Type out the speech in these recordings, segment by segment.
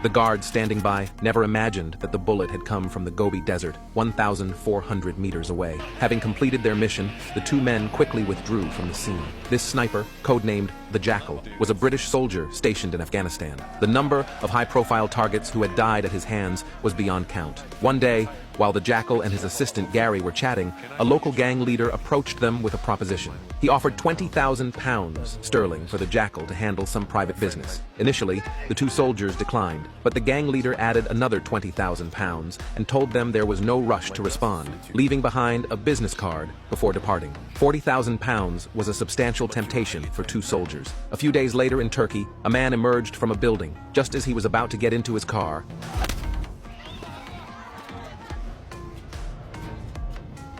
The guard standing by never imagined that the bullet had come from the Gobi Desert, 1,400 meters away. Having completed their mission, the two men quickly withdrew from the scene. This sniper, codenamed the Jackal, was a British soldier stationed in Afghanistan. The number of high-profile targets who had died at his hands was beyond count. One day, while the Jackal and his assistant Gary were chatting, a local gang leader approached them with a proposition. He offered £20,000 sterling for the Jackal to handle some private business. Initially, the two soldiers declined, but the gang leader added another £20,000 and told them there was no rush to respond, leaving behind a business card before departing. £40,000 was a substantial temptation for two soldiers. A few days later in Turkey, a man emerged from a building. Just as he was about to get into his car,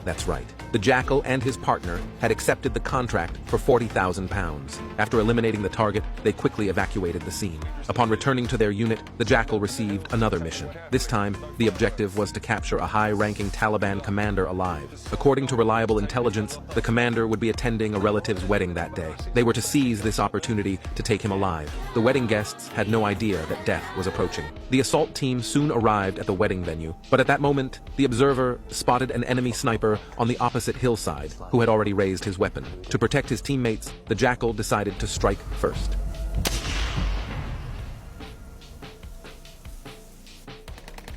that's right. The Jackal and his partner had accepted the contract for £40,000. After eliminating the target, they quickly evacuated the scene. Upon returning to their unit, the Jackal received another mission. This time, the objective was to capture a high-ranking Taliban commander alive. According to reliable intelligence, the commander would be attending a relative's wedding that day. They were to seize this opportunity to take him alive. The wedding guests had no idea that death was approaching. The assault team soon arrived at the wedding venue, but at that moment, the observer spotted an enemy sniper on the opposite hillside, who had already raised his weapon. To protect his teammates, the Jackal decided to strike first.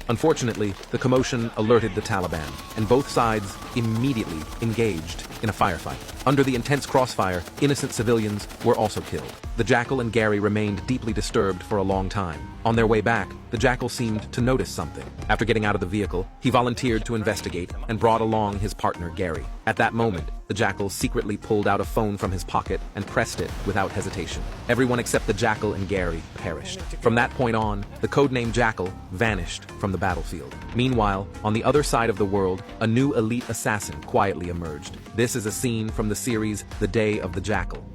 Unfortunately, the commotion alerted the Taliban, and both sides immediately engaged in a firefight. Under the intense crossfire, innocent civilians were also killed. The Jackal and Gary remained deeply disturbed for a long time. On their way back, the Jackal seemed to notice something. After getting out of the vehicle, he volunteered to investigate and brought along his partner Gary. At that moment, the Jackal secretly pulled out a phone from his pocket and pressed it without hesitation. Everyone except the Jackal and Gary perished. From that point on, the codename Jackal vanished from the battlefield. Meanwhile, on the other side of the world, a new elite assassin quietly emerged. This is a scene from the series The Day of the Jackal.